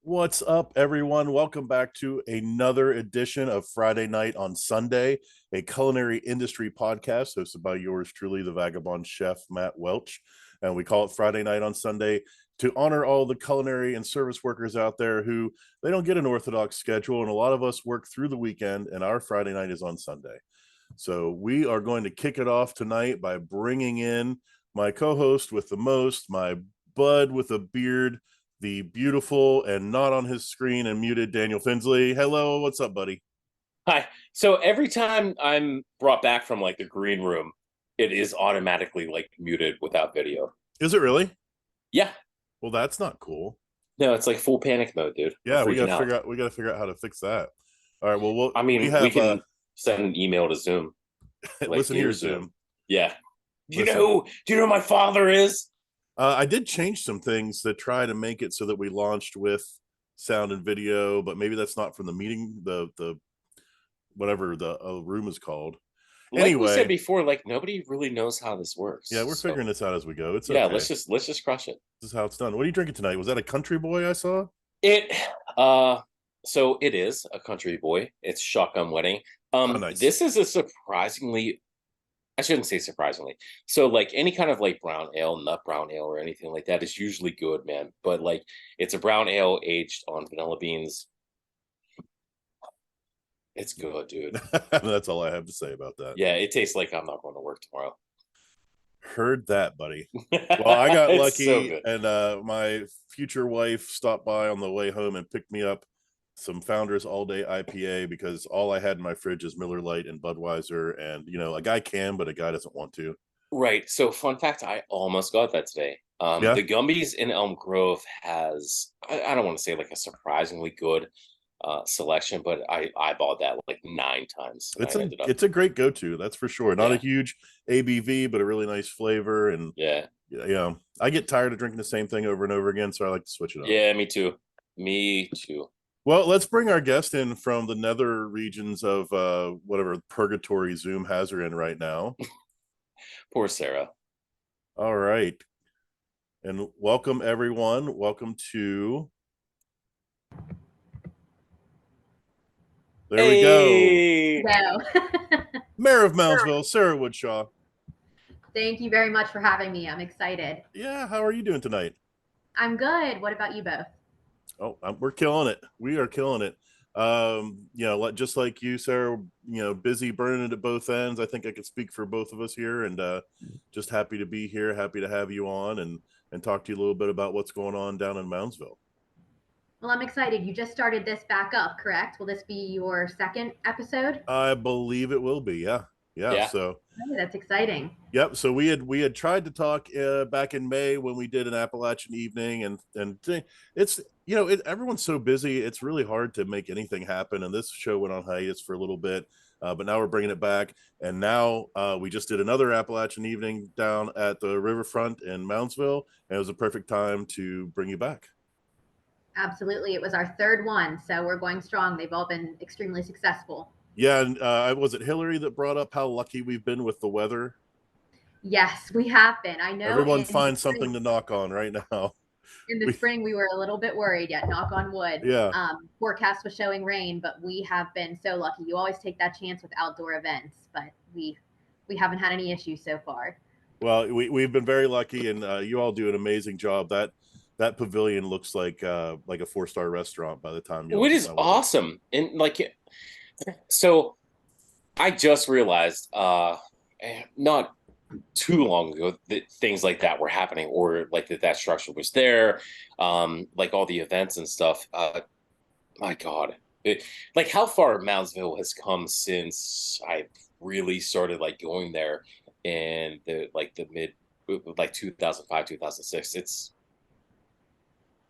What's up, everyone? Welcome back to another edition of Friday Night on Sunday, a culinary industry podcast hosted by yours truly, the Vagabond chef, Matt Welch. And we call it Friday Night on Sunday to honor all the culinary and service workers out there who they don't get an orthodox schedule. And a lot of us work through the weekend, and our Friday night is on Sunday. So we are going to kick it off tonight by bringing in my co-host with the most, my bud with a beard, the beautiful and not on his screen and muted Daniel Finsley. Hello, what's up, buddy? Hi. So every time I'm brought back from like the green room, it is automatically like muted without video. Is it really? Yeah. Well, that's not cool. No, it's like full panic mode, dude. I'm Yeah, we freaking gotta out. figure out how to fix that. All right. Well, I we mean, we have can send an email to Zoom. Like, listen here, dear Zoom. Zoom. Yeah. Listen, Do you know who my father is? I did change some things to try to make it so that we launched with sound and video, but maybe that's not from the meeting, the whatever the room is called. Like we said Anyway, before, like nobody really knows how this works. yeah, we're So figuring this out as we go. It's yeah, okay. let's just crush it. This is how it's done. What are you drinking tonight? Was that a country boy I saw? It uh so it is a country boy. It's shotgun wedding. Oh, nice. This is a surprisingly, I shouldn't say surprisingly. So like any kind of like brown ale, nut brown ale or anything like that is usually good, man. But like it's a brown ale aged on vanilla beans. It's good, dude. That's all I have to say about that. Yeah, it tastes like I'm not going to work tomorrow. Heard that, buddy. Well, I got It's so lucky, good. and my future wife stopped by on the way home and picked me up some Founders All Day IPA because all I had in my fridge is Miller Lite and Budweiser, and a guy can, but a guy doesn't want to. Right. So fun fact, I almost got that today. Yeah, The Gumby's in Elm Grove has, I don't want to say like a surprisingly good selection, but I bought that like 9 times and I it's a ended up, it's a great go-to, that's for sure. Not a yeah, huge ABV, but a really nice flavor, and yeah, I get tired of drinking the same thing over and over again, so I like to switch it up. yeah, me too. Me too. Well, let's bring our guest in from the nether regions of whatever purgatory Zoom has her in right now. Poor Sarah. All right. And welcome, everyone. Welcome to, there we go, Hey, So, Mayor of Moundsville, Sara Wood-Shaw. thank you very much for having me. I'm excited. Yeah, how are you doing tonight? I'm good. What about you both? Oh, we're killing it. We are killing it. Just like you, Sarah, busy burning it at both ends. I think I could speak for both of us here, and just happy to be here. Happy to have you on and talk to you a little bit about what's going on down in Moundsville. Well, I'm excited. You just started this back up, correct? Will this be your second episode? I believe it will be. Yeah. Yeah. yeah, So, Oh, that's exciting. yep. So we had tried to talk back in May when we did an Appalachian evening, and it's everyone's so busy. It's really hard to make anything happen. And this show went on hiatus for a little bit, but now we're bringing it back. And now we just did another Appalachian evening down at the riverfront in Moundsville, and it was a perfect time to bring you back. Absolutely. It was our third one, so we're going strong. They've all been extremely successful. Yeah, and was it Hillary that brought up how lucky we've been with the weather? Yes, we have been. I know Everyone finds something to knock on right now. in the We, spring we were a little bit worried, yet knock on wood. yeah. Forecast was showing rain, but we have been so lucky. You always take that chance with outdoor events, but we haven't had any issues so far. Well, we've been very lucky, and you all do an amazing job. That pavilion looks like a 4-star restaurant by the time you all it get is done with it. awesome. And like, so I just realized, not too long ago that things like that were happening, or like that structure was there, like all the events and stuff. My God, like how far Moundsville has come since I really started like going there in the mid, like 2005, 2006.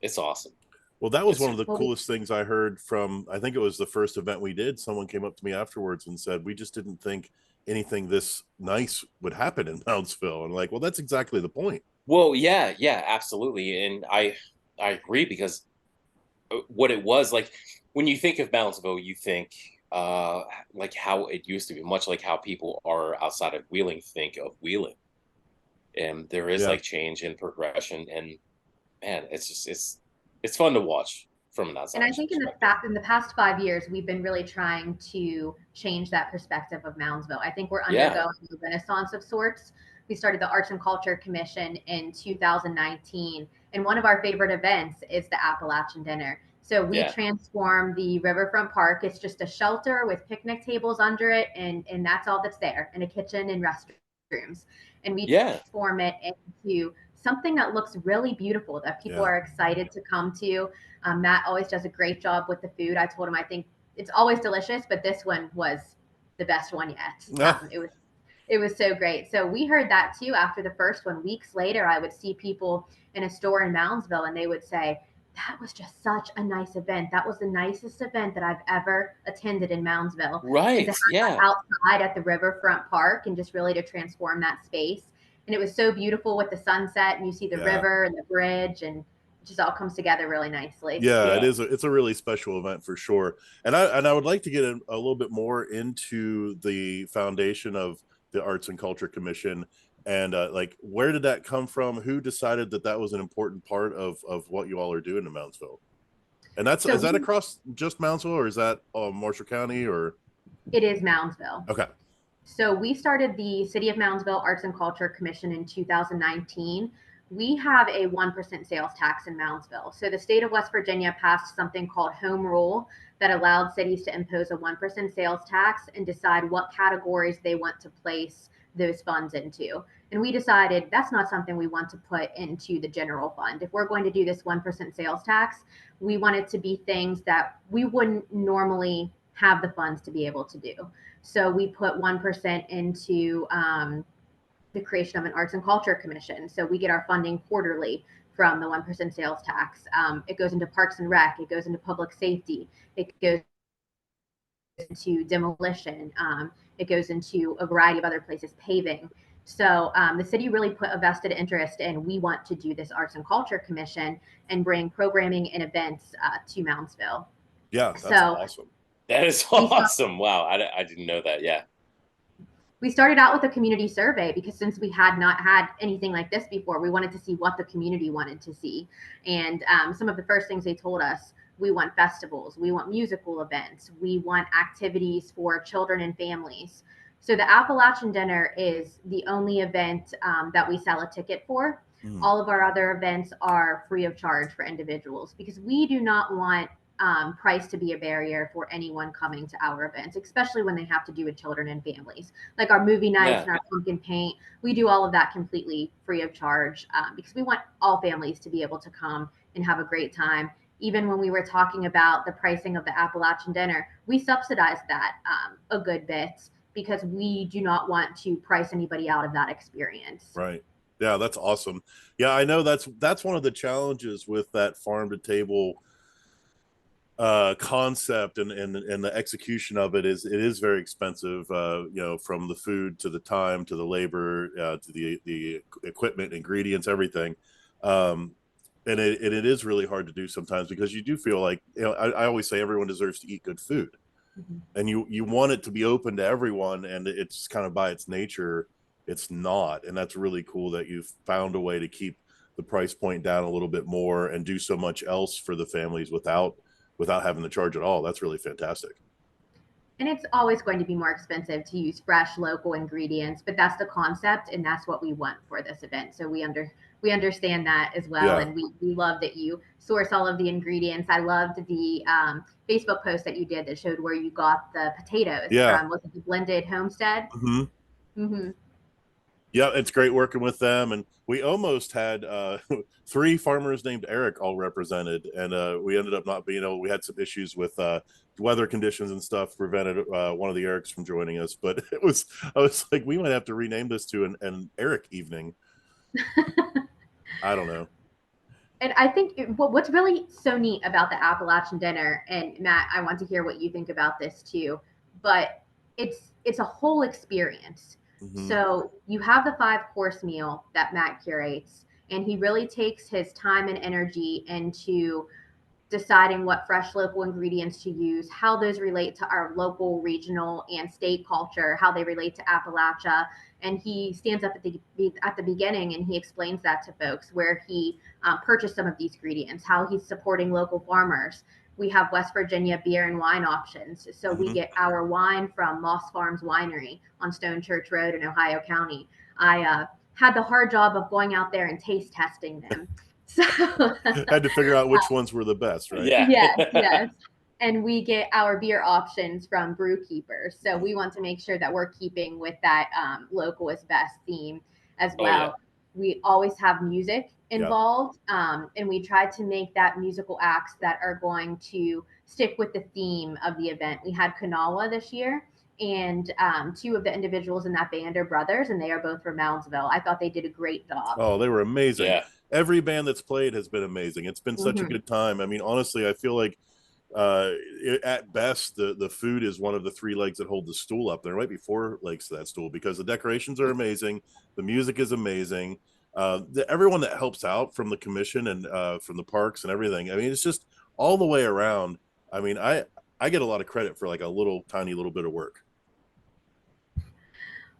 It's awesome. Well, that was It's one of the Well, coolest things I heard from. I think it was the first event we did. Someone came up to me afterwards and said, "We just didn't think anything this nice would happen in Moundsville." And like, well, that's exactly the point. Well, yeah, yeah, absolutely, and I agree because what it was like when you think of Moundsville, you think like how it used to be, much like how people are outside of Wheeling think of Wheeling, and there is Yeah. like change and progression, and man, it's fun to watch from an outside And I think in the past 5 years, we've been really trying to change that perspective of Moundsville. I think we're Yeah. undergoing a renaissance of sorts. We started the Arts and Culture Commission in 2019, and one of our favorite events is the Appalachian Dinner. So we Yeah. transform the Riverfront Park. It's just a shelter with picnic tables under it, and that's all that's there, and a kitchen and restrooms. And we Yeah. transform it into something that looks really beautiful that people Yeah. are excited to come to. Matt always does a great job with the food. I told him I think it's always delicious, but this one was the best one yet. It was so great. So we heard that too after the first one. Weeks later, I would see people in a store in Moundsville, and they would say, "That was just such a nice event. That was the nicest event that I've ever attended in Moundsville." And to Right. have Yeah. that outside at the Riverfront Park and just really to transform that space. And it was so beautiful with the sunset, and you see the river and the bridge, and it just all comes together really nicely. Yeah, Yeah. it's a really special event for sure. And I would like to get a little bit more into the foundation of the Arts and Culture Commission, and like, where did that come from? Who decided that that was an important part of what you all are doing in Moundsville? And that's, So is that across just Moundsville, or is that Marshall County, or? it is Moundsville. Okay. So we started the City of Moundsville Arts and Culture Commission in 2019. We have a 1% sales tax in Moundsville. So the state of West Virginia passed something called Home Rule that allowed cities to impose a 1% sales tax and decide what categories they want to place those funds into. And we decided that's not something we want to put into the general fund. If we're going to do this 1% sales tax, we want it to be things that we wouldn't normally have the funds to be able to do. So we put 1% into the creation of an Arts and Culture Commission. So we get our funding quarterly from the 1% sales tax. It goes into Parks and Rec. It goes into public safety. It goes into demolition. It goes into a variety of other places, paving. So the city really put a vested interest in, we want to do this Arts and Culture Commission and bring programming and events to Moundsville. Yeah, that's awesome. That is awesome. Wow. I didn't know that. Yeah. We started out with a community survey because since we had not had anything like this before, we wanted to see what the community wanted to see. And some of the first things they told us, we want festivals, we want musical events, we want activities for children and families. So the Appalachian Dinner is the only event that we sell a ticket for. All of our other events are free of charge for individuals because we do not want price to be a barrier for anyone coming to our events, especially when they have to do with children and families. Like our movie nights and our pumpkin paint, we do all of that completely free of charge because we want all families to be able to come and have a great time. Even when we were talking about the pricing of the Appalachian Dinner, we subsidized that a good bit because we do not want to price anybody out of that experience. Right. Yeah, that's awesome. Yeah, I know that's one of the challenges with that farm to table concept, and the execution of it is very expensive, you know, from the food to the time to the labor to the equipment, ingredients, everything. And it is really hard to do sometimes because you do feel like, you know, I always say everyone deserves to eat good food. And you want it to be open to everyone, and it's kind of by its nature it's not. And that's really cool that you've found a way to keep the price point down a little bit more and do so much else for the families without having to charge at all. That's really fantastic. And it's always going to be more expensive to use fresh local ingredients, but that's the concept and that's what we want for this event. So we understand that as well. And we love that you source all of the ingredients. I loved the Facebook post that you did that showed where you got the potatoes from. Was it the Blended Homestead? Yeah, it's great working with them. And we almost had 3 farmers named Eric all represented, and we ended up not being able. We had some issues with weather conditions and stuff prevented one of the Erics from joining us. But I was like, we might have to rename this to an Eric evening. I don't know. And I think what's really so neat about the Appalachian Dinner, and Matt, I want to hear what you think about this too, but it's a whole experience. So you have the 5-course meal that Matt curates, and he really takes his time and energy into deciding what fresh local ingredients to use, how those relate to our local, regional, and state culture, how they relate to Appalachia. And he stands up at the beginning and he explains that to folks, where he purchased some of these ingredients, how he's supporting local farmers. We have West Virginia beer and wine options. So we get our wine from Moss Farms Winery on Stone Church Road in Ohio County. I had the hard job of going out there and taste testing them. So had to figure out which ones were the best, right? Yeah. yes. And we get our beer options from brew keepers. So we want to make sure that we're keeping with that local is best theme as well. Yeah. We always have music involved, and we try to make that musical acts that are going to stick with the theme of the event. We had Kanawha this year, and two of the individuals in that band are brothers, and they are both from Moundsville. I thought they did a great job. Oh, they were amazing. Yeah. Every band that's played has been amazing. It's been such a good time. I mean, honestly, I feel like at best the food is one of the three legs that hold the stool up. There might be four legs to that stool, because the decorations are amazing, the music is amazing, everyone that helps out from the commission and from the parks and everything. I mean, it's just all the way around. I mean, I get a lot of credit for like a tiny little bit of work.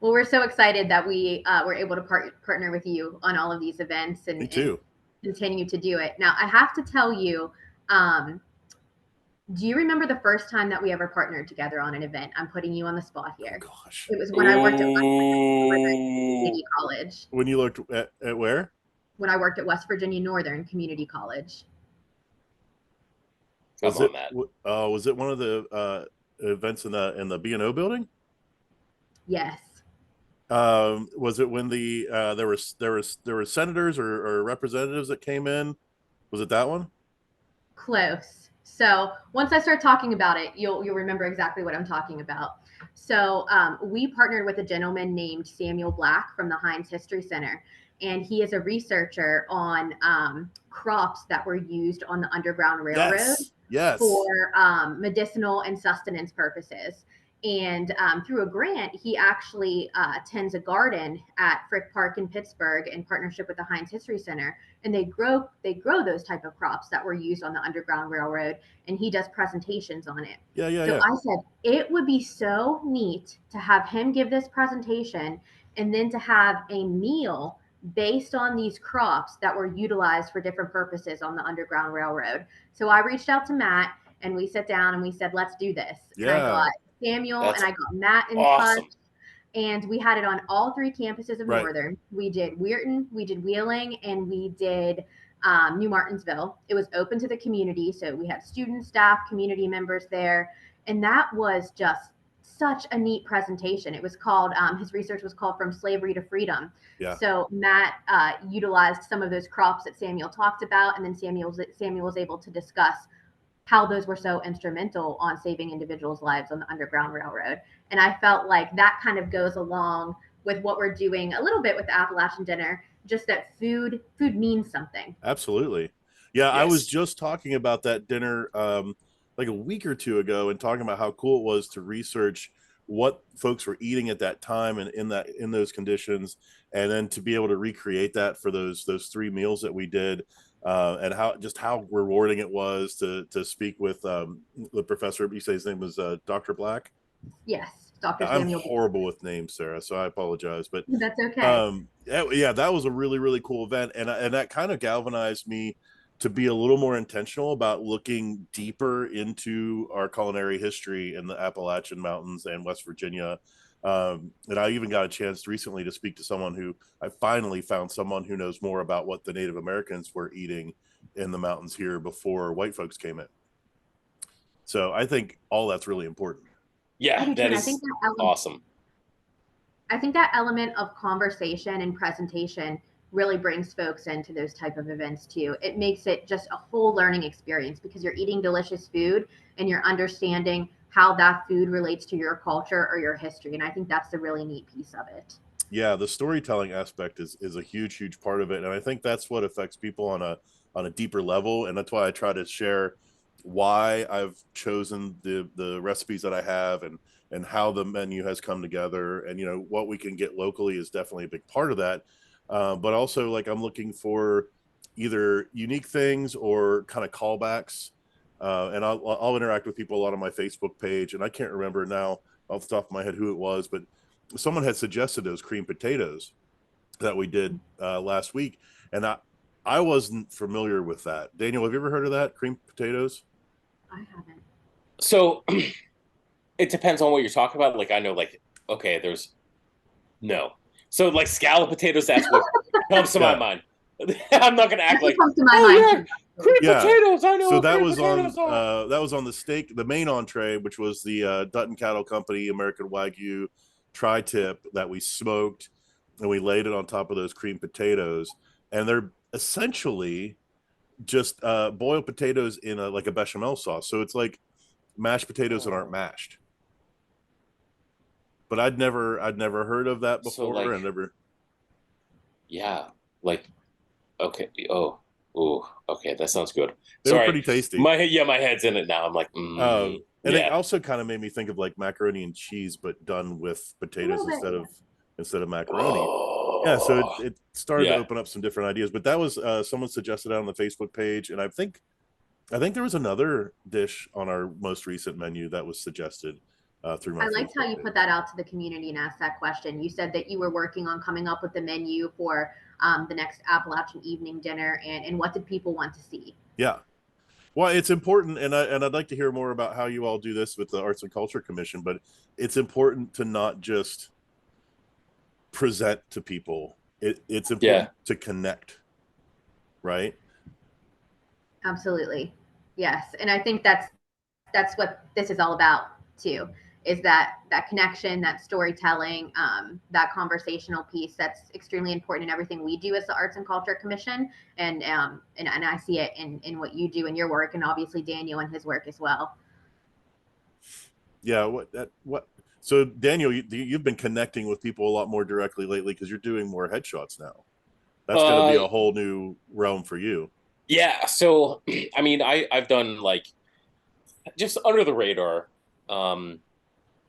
Well, we're so excited that we were able to partner with you on all of these events and, Me too. and continue to do it. Now, I have to tell you, do you remember the first time that we ever partnered together on an event? I'm putting you on the spot here. Oh, gosh. It was when I worked at Community College. When you looked at where? When I worked at West Virginia Northern Community College. Was it one of the events in the B&O building? Yes. Was it when there were senators or representatives that came in? Was it that one? Close. So once I start talking about it, you'll remember exactly what I'm talking about. So we partnered with a gentleman named Samuel Black from the Heinz History Center, and he is a researcher on crops that were used on the Underground Railroad for medicinal and sustenance purposes. And through a grant, he actually tends a garden at Frick Park in Pittsburgh in partnership with the Heinz History Center. And they grow those type of crops that were used on the Underground Railroad. And he does presentations on it. So I said, it would be so neat to have him give this presentation and then to have a meal based on these crops that were utilized for different purposes on the Underground Railroad. So I reached out to Matt and we sat down and we said, let's do this. Yeah. And I got Samuel and I got Matt in touch, and we had it on all three campuses of Northern. We did Weirton, we did Wheeling, and we did New Martinsville. It was open to the community, so we had students, staff, community members there, and that was just such a neat presentation. It was called his research was called From Slavery to Freedom. So Matt utilized some of those crops that Samuel talked about, and then Samuel was able to discuss how those were so instrumental on saving individuals' lives on the Underground Railroad. And I felt like that kind of goes along with what we're doing a little bit with the Appalachian Dinner, just that food means something. Absolutely. Yeah, I was just talking about that dinner like a week or two ago and talking about how cool it was to research what folks were eating at that time and in those conditions, and then to be able to recreate that for those three meals that we did. And how rewarding it was to speak with the professor. You say his name was Dr. Black? Yes, Dr. Samuel. I'm horrible with names, Sarah, so I apologize. But that's okay. Yeah, that was a really, really cool event, and that kind of galvanized me to be a little more intentional about looking deeper into our culinary history in the Appalachian Mountains and West Virginia. And I even got a chance recently to speak to someone who I finally found someone who knows more about what the Native Americans were eating in the mountains here before white folks came in. So I think all that's really important. Yeah, that is awesome. I think that element of conversation and presentation really brings folks into those type of events too. It makes it just a whole learning experience because you're eating delicious food and you're understanding how that food relates to your culture or your history. And I think that's the really neat piece of it. Yeah, the storytelling aspect is a huge part of it. And I think that's what affects people on a deeper level. And that's why I try to share why I've chosen the recipes that I have and how the menu has come together. And, what we can get locally is definitely a big part of that. But also, like, I'm looking for either unique things or kind of callbacks and I'll interact with people a lot on my Facebook page, and I can't remember now off the top of my head who it was, but someone had suggested those cream potatoes that we did last week, and I wasn't familiar with that. Daniel, have you ever heard of that, cream potatoes? I haven't. So it depends on what you're talking about. Like I know, like okay, there's no. So like scallop potatoes, that's what comes to my mind. I'm not gonna act like comes to my mind. Cream potatoes. I know. So that was on the steak, the main entree, which was the Dutton Cattle Company American Wagyu tri-tip that we smoked, and we laid it on top of those cream potatoes, and they're essentially just boiled potatoes in like a bechamel sauce. So it's like mashed potatoes that aren't mashed. But I'd never heard of that before, like, and never. Yeah, like okay. Oh, okay. That sounds good. They were pretty tasty. My head's in it now. I'm like, and it also kind of made me think of like macaroni and cheese, but done with potatoes instead of macaroni. Oh, yeah, so it started to open up some different ideas. But that was someone suggested that on the Facebook page, and I think there was another dish on our most recent menu that was suggested through my. I liked how you put that out to the community and asked that question. You said that you were working on coming up with the menu for the next Appalachian evening dinner, and what did people want to see? Yeah. Well, it's important, and I'd like to hear more about how you all do this with the Arts and Culture Commission, but it's important to not just present to people. It's important to connect, right? Absolutely. Yes. And I think that's what this is all about too, is that connection, that storytelling, that conversational piece that's extremely important in everything we do as the Arts and Culture Commission. And I see it in what you do in your work, and obviously Daniel and his work as well. Yeah. So Daniel, you've been connecting with people a lot more directly lately because you're doing more headshots now. That's going to be a whole new realm for you. Yeah. So, I mean, I've done like just under the radar, a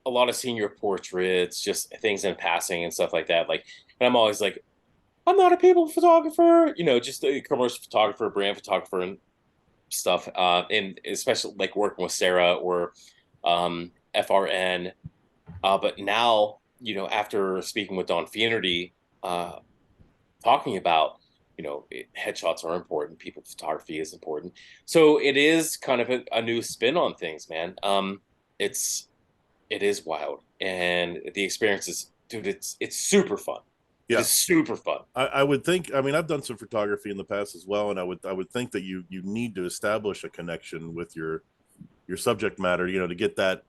lot of senior portraits, just things in passing and stuff like that. Like, and I'm always like, I'm not a people photographer, just a commercial photographer, brand photographer, and stuff. And especially like working with Sarah or FRN. But now, after speaking with Don Fienerty, talking about, headshots are important, people photography is important. So it is kind of a new spin on things, man. It is wild, and the experience is, dude, it's super fun. Yeah, it's super fun. I would think. I mean, I've done some photography in the past as well, and I would think that you need to establish a connection with your subject matter, to get that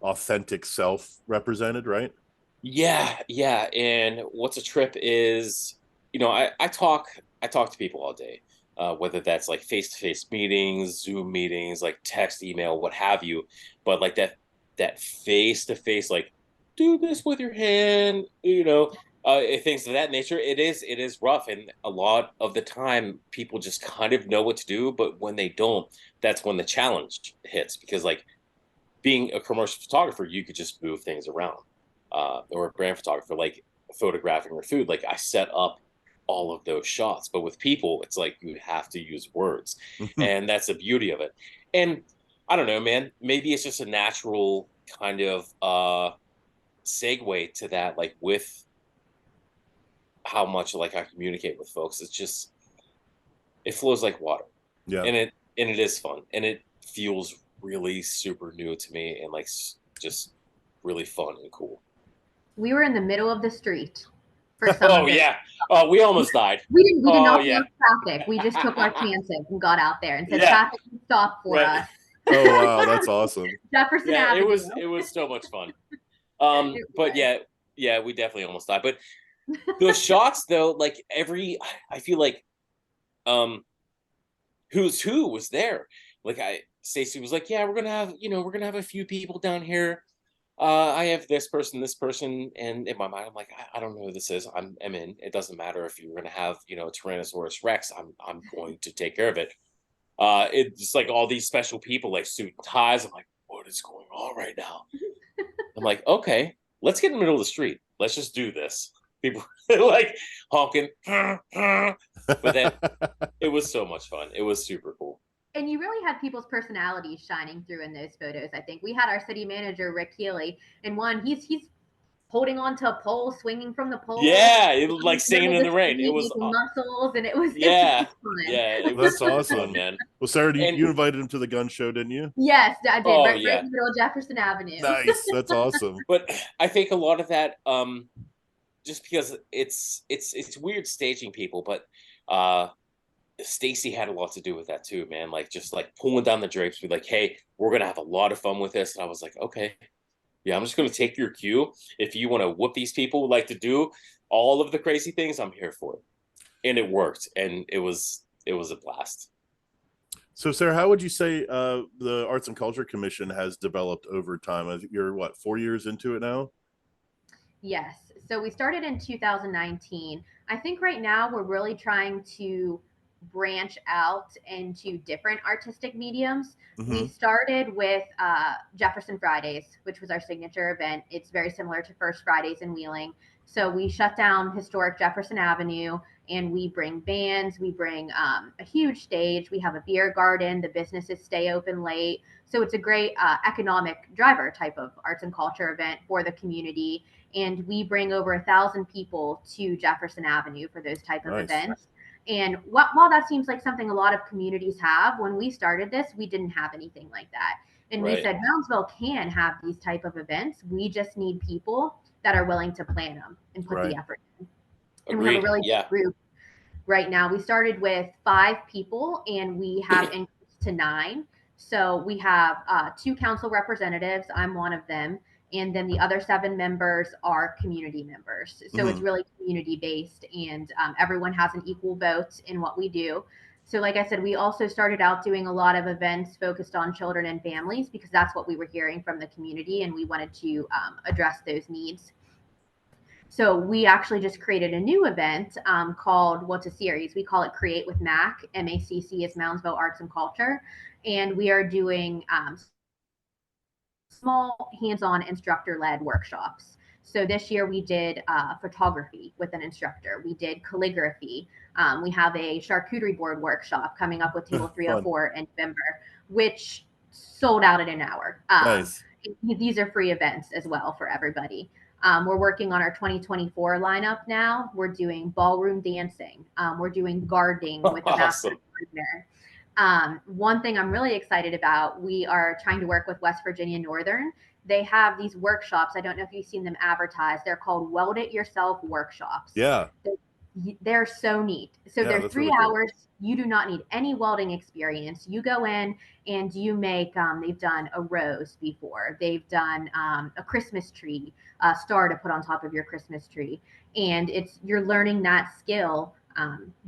authentic self represented, right? Yeah. And what's a trip is, I talk to people all day, whether that's like face-to-face meetings, Zoom meetings, like text, email, what have you. But like that face-to-face, like do this with your hand, things of that nature. It is rough, and a lot of the time people just kind of know what to do, but when they don't, that's when the challenge hits. Because like being a commercial photographer, you could just move things around, or a brand photographer, like photographing your food, like I set up all of those shots. But with people, it's like you have to use words, and that's the beauty of it. And I don't know, man, maybe it's just a natural kind of segue to that, like with how much like I communicate with folks. It's just, it flows like water. Yeah. And it is fun, and it feels really super new to me, and like just really fun and cool. We were in the middle of the street for some Oh yeah. Oh, we almost died. We did not block traffic. We just took our chances and got out there and said traffic can stop for us. Oh wow, that's awesome. Jefferson Avenue. It was so much fun. But yeah, we definitely almost died. But those shots though, like I feel like Who's Who was there. Like Stacey was like, yeah, we're gonna have a few people down here. I have this person, and in my mind, I'm like, I don't know who this is. I'm in. It doesn't matter if you're gonna have, Tyrannosaurus Rex. I'm going to take care of it. It's like all these special people, like suit and ties. I'm like, what is going on right now? I'm like, okay, let's get in the middle of the street. Let's just do this. People like honking, but then it was so much fun. It was super cool. And you really had people's personalities shining through in those photos. I think we had our city manager, Rick Healy, and he's holding on to a pole, swinging from the pole. Yeah, it was like singing in the rain. It was using muscles, and it was yeah, fun. yeah, it That's was so fun, awesome. man. Well, Sarah, And you invited him to the gun show, didn't you? Yes, I did. oh Right yeah, in the middle of Jefferson Avenue. Nice. That's awesome. but I think a lot of that, just because it's weird staging people, but Stacy had a lot to do with that too, man. Like just like pulling down the drapes, be like, hey, we're gonna have a lot of fun with this. And I was like, okay, yeah, I'm just gonna take your cue. If you want to whoop these people like to do all of the crazy things, I'm here for it. And it worked, and it was a blast. So, Sarah, how would you say the Arts and Culture Commission has developed over time? I think you're what, 4 years into it now? Yes. So we started in 2019. I think right now we're really trying to branch out into different artistic mediums. We Hmm. started with Jefferson Fridays, which was our signature event. It's very similar to First Fridays in Wheeling. So we shut down historic Jefferson Avenue and we bring bands, we bring a huge stage, we have a beer garden, the businesses stay open late. So it's a great economic driver type of arts and culture event for the community. And we bring over 1,000 people to Jefferson Avenue for those type of Nice. events. And while that seems like something a lot of communities have, when we started this, we didn't have anything like that. And we Right. said Moundsville can have these type of events. We just need people that are willing to plan them and put Right. the effort in. And we have Agreed. a really Yeah. big group right now. We started with 5 people and we have increased to 9. So we have 2 council representatives. I'm one of them. And then the other 7 members are community members. So it's Mhm. really community based, and everyone has an equal vote in what we do. So, like I said, we also started out doing a lot of events focused on children and families because that's what we were hearing from the community, and we wanted to address those needs. So we actually just created a new event called What's a Series? We call it Create with MAC. MACC is Moundsville Arts and Culture. And we are doing small hands-on instructor-led workshops. So this year we did photography with an instructor. We did calligraphy. We have a charcuterie board workshop coming up with Table Fun. 304 in November, which sold out in an hour. Nice. These are free events as well for everybody. We're working on our 2024 lineup now. We're doing ballroom dancing. We're doing gardening with the master Awesome. gardener. One thing I'm really excited about, we are trying to work with West Virginia Northern. They have these workshops. I don't know if you've seen them advertised. They're called Weld It Yourself workshops. Yeah. They're so neat. So Yeah, they're that's 3 really cool. hours. You do not need any welding experience. You go in and you make, they've done a rose before. They've done a Christmas tree, star to put on top of your Christmas tree. And you're learning that skill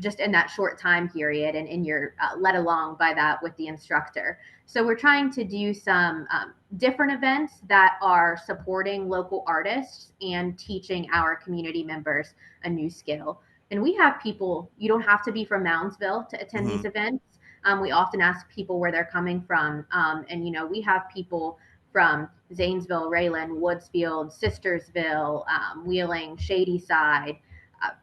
just in that short time period, and you're led along by that with the instructor. So we're trying to do some different events that are supporting local artists and teaching our community members a new skill. And we have people, you don't have to be from Moundsville to attend Mhm. these events. We often ask people where they're coming from. And, we have people from Zanesville, Rayland, Woodsfield, Sistersville, Wheeling, Shadyside,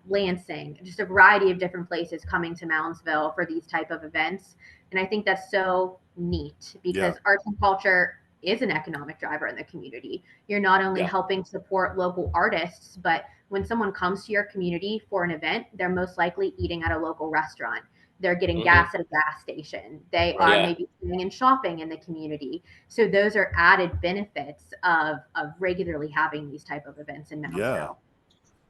Lansing, just a variety of different places coming to Moundsville for these type of events. And I think that's so neat because Yeah. arts and culture is an economic driver in the community. You're not only Yeah. helping support local artists, but when someone comes to your community for an event, they're most likely eating at a local restaurant. They're getting gas at a gas station. They are Yeah. maybe going and shopping in the community. So those are added benefits of regularly having these type of events in Moundsville. Yeah.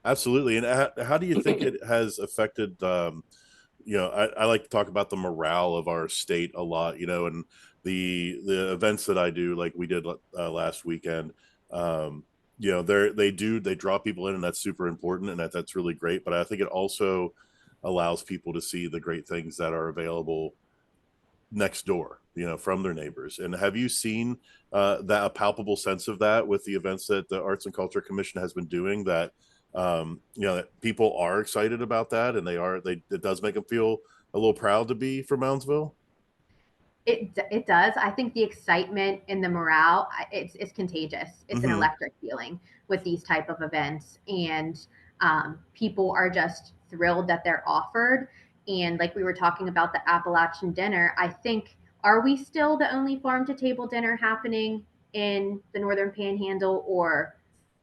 Absolutely. And how do you think it has affected I like to talk about the morale of our state a lot, and the events that I do, like we did last weekend. They draw people in, and that's super important, and that's really great. But I think it also allows people to see the great things that are available next door, from their neighbors. And have you seen that a palpable sense of that with the events that the Arts and Culture Commission has been doing, that that people are excited about that, and it does make them feel a little proud to be from Moundsville? It does. I think the excitement and the morale, it's contagious. It's an Hmm. electric feeling with these type of events, and people are just thrilled that they're offered. And like we were talking about the Appalachian dinner, I think are we still the only farm to table dinner happening in the Northern Panhandle, or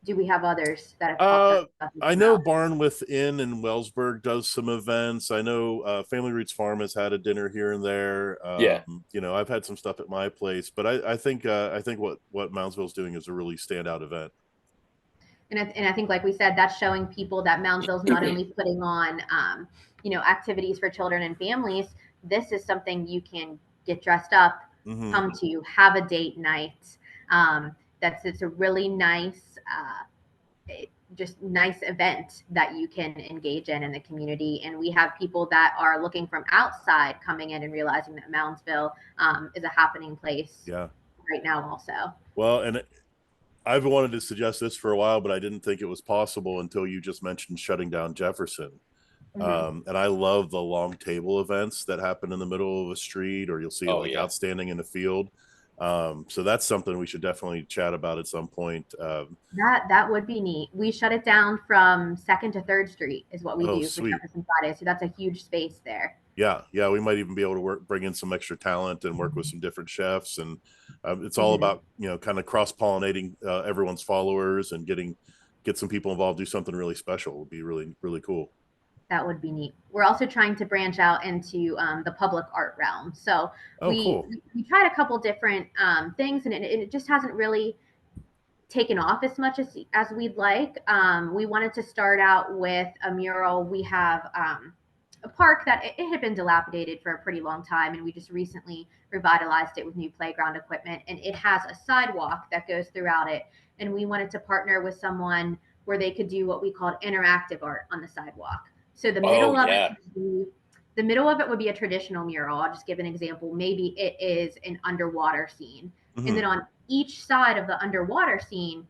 do we have others that have popped up? I know Barn Within in Wellsburg does some events. I know Family Roots Farm has had a dinner here and there. Yeah. I've had some stuff at my place, but I think what Moundsville's doing is a really standout event. And I think, like we said, that's showing people that Moundsville's not only putting on, activities for children and families. This is something you can get dressed up, come to, have a date night. It's a really nice, just nice event that you can engage in the community. And we have people that are looking from outside coming in and realizing that Moundsville is a happening place right now also. Well, and I've wanted to suggest this for a while, but I didn't think it was possible until you just mentioned shutting down Jefferson. And I love the long table events that happen in the middle of a street, or you'll see outstanding in the field. So that's something we should definitely chat about at some point. That would be neat. We shut it down from 2nd to 3rd Street is what we do for Jefferson Friday. So that's a huge space there. Yeah, we might even be able to bring in some extra talent and work with some different chefs, and it's all about kind of cross-pollinating everyone's followers and get some people involved, do something really special. It would be really, really cool. That would be neat. We're also trying to branch out into the public art realm. So we tried a couple different things, and it just hasn't really taken off as much as we'd like. We wanted to start out with a mural. We have a park that it had been dilapidated for a pretty long time, and we just recently revitalized it with new playground equipment, and it has a sidewalk that goes throughout it. And we wanted to partner with someone where they could do what we called interactive art on the sidewalk. So the middle of it would be a traditional mural. I'll just give an example. Maybe it is an underwater scene. And then on each side of the underwater scene,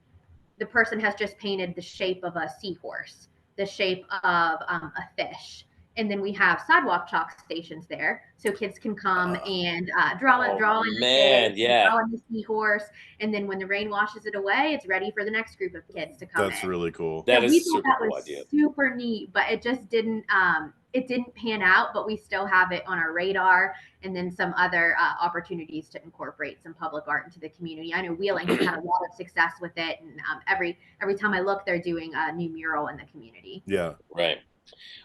the person has just painted the shape of a seahorse, the shape of a fish. And then we have sidewalk chalk stations there, so kids can come and draw in the seahorse. And then when the rain washes it away, it's ready for the next group of kids to come. That's really cool. That is super cool idea. Super neat, but it just didn't pan out. But we still have it on our radar, and then some other opportunities to incorporate some public art into the community. I know Wheeling has had a lot of success with it, and every time I look, they're doing a new mural in the community. Yeah, right.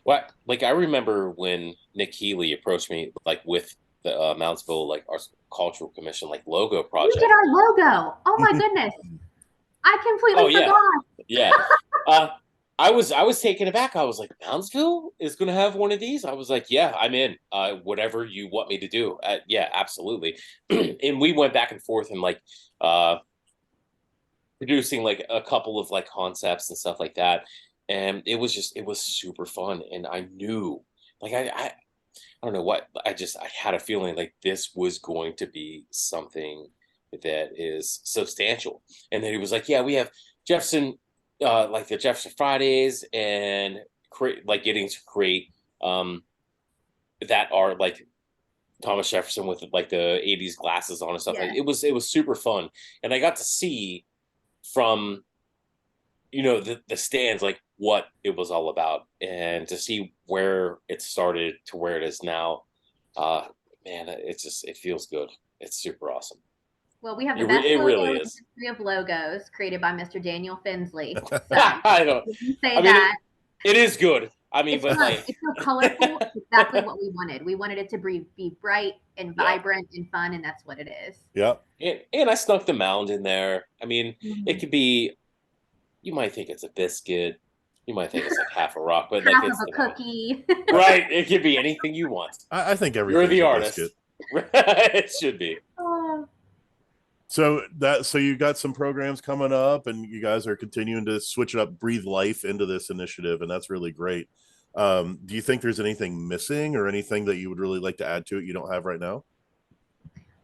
Well, like I remember when Nick Healy approached me, like with the Moundsville Arts Culture Commission logo project. You did our logo. Oh my goodness, I completely forgot. Yeah, I was taken aback. I was like, Moundsville is going to have one of these. I was like, yeah, I'm in. Whatever you want me to do. Yeah, absolutely. And we went back and forth and producing a couple of concepts and stuff like that. And it was super fun. And I knew, I don't know what, I had a feeling this was going to be something that is substantial. And then he was like, yeah, we have Jefferson, the Jefferson Fridays, and getting to create that art, Thomas Jefferson with the 80s glasses on and stuff. Yeah. It was super fun. And I got to see from, the stands, what it was all about, and to see where it started to where it is now. Man, it feels good. It's super awesome. Well, we have the best logo in the history of logos, created by Mr. Daniel Finsley. So I know. It is good. It's so colorful. It's exactly what we wanted. We wanted it to be bright and vibrant and fun, and that's what it is. Yeah. And I snuck the mound in there. It could be. You might think it's a biscuit. You might think it's half a rock, but half it's of a cookie. Right. It could be anything you want. I think everything. You're the artist. It should be. So you got some programs coming up, and you guys are continuing to switch it up, breathe life into this initiative, and that's really great. Do you think there's anything missing or anything that you would really like to add to it you don't have right now?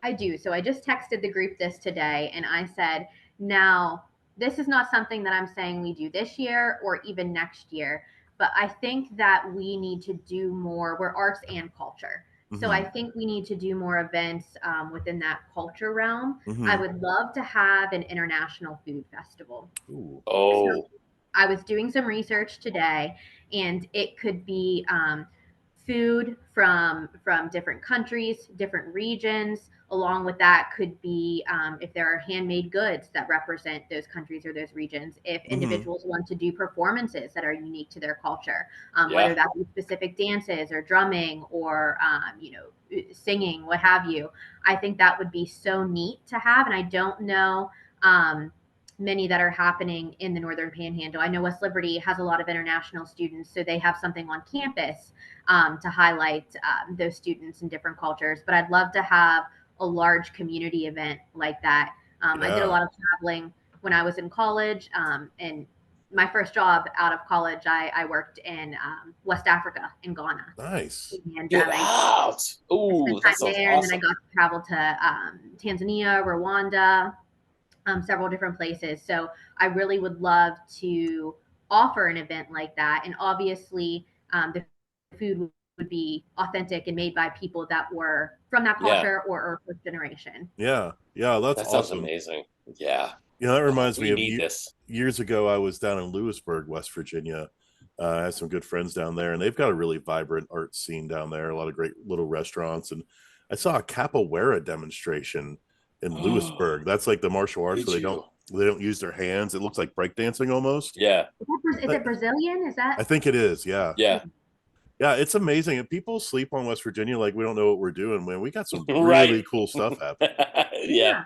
I do. So I just texted the group this today, and I said, now, this is not something that I'm saying we do this year or even next year, but I think that we need to do more. We're arts and culture. So I think we need to do more events within that culture realm. I would love to have an international food festival. Ooh. Oh. So I was doing some research today, and it could be food from different countries, different regions. Along with that could be if there are handmade goods that represent those countries or those regions. If individuals want to do performances that are unique to their culture, whether that be specific dances or drumming or singing, what have you. I think that would be so neat to have, and I don't know many that are happening in the Northern Panhandle. I know West Liberty has a lot of international students, so they have something on campus to highlight those students and different cultures. But I'd love to have a large community event like that. I did a lot of traveling when I was in college, and my first job out of college, I worked in West Africa in Ghana. Nice. And Get out! Ooh, that sounds there, awesome. and then I got to travel to Tanzania, Rwanda, several different places. So I really would love to offer an event like that. And obviously, the food would be authentic and made by people that were from that culture or first generation. Yeah. That's That sounds awesome. amazing. Yeah. That reminds me of this. Years ago, I was down in Lewisburg, West Virginia. I have some good friends down there, and they've got a really vibrant art scene down there, a lot of great little restaurants. And I saw a capoeira demonstration in Lewisburg. That's like the martial arts where they don't use their hands. It looks like breakdancing almost. Yeah. Is it Brazilian? Is that? I think it is. Yeah. Yeah. It's amazing. And people sleep on West Virginia like we don't know what we're doing, when we got some really cool stuff happening. Yeah.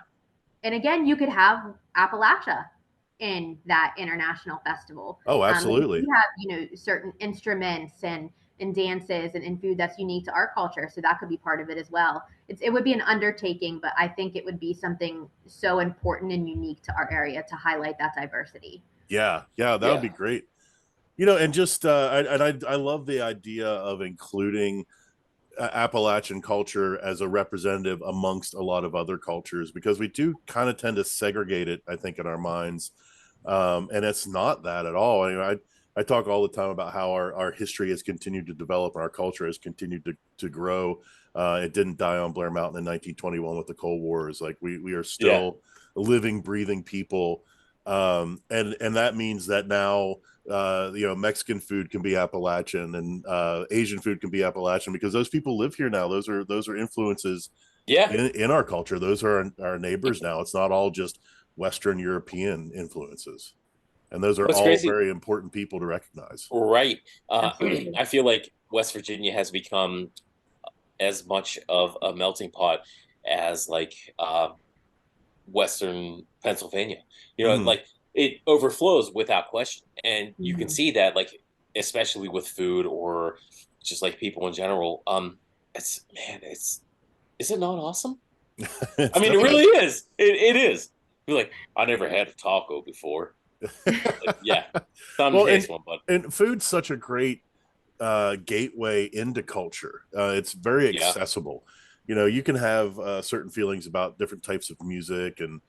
And again, you could have Appalachia in that international festival. Oh, absolutely. You have, certain instruments and dances and food that's unique to our culture. So that could be part of it as well. It would be an undertaking, but I think it would be something so important and unique to our area to highlight that diversity. Yeah, that would be great. And just I love the idea of including Appalachian culture as a representative amongst a lot of other cultures, because we do kind of tend to segregate it, I think, in our minds. And it's not that at all. I talk all the time about how our history has continued to develop and our culture has continued to grow. It didn't die on Blair Mountain in 1921 with the Cold Wars. Like we are still living, breathing people. And that means that now, Mexican food can be Appalachian and Asian food can be Appalachian, because those people live here now. Those are influences in our culture. Those are our neighbors now. It's not all just Western European influences. And those are all crazy, very important people to recognize. Right. I feel like West Virginia has become as much of a melting pot as like Western Pennsylvania. Like it overflows without question. And you can see that, like, especially with food or just like people in general. Is it not awesome? I mean, it really is. It is. You're like, I never had a taco before. Taste one, but and food's such a great gateway into culture. It's very accessible. You can have certain feelings about different types of music and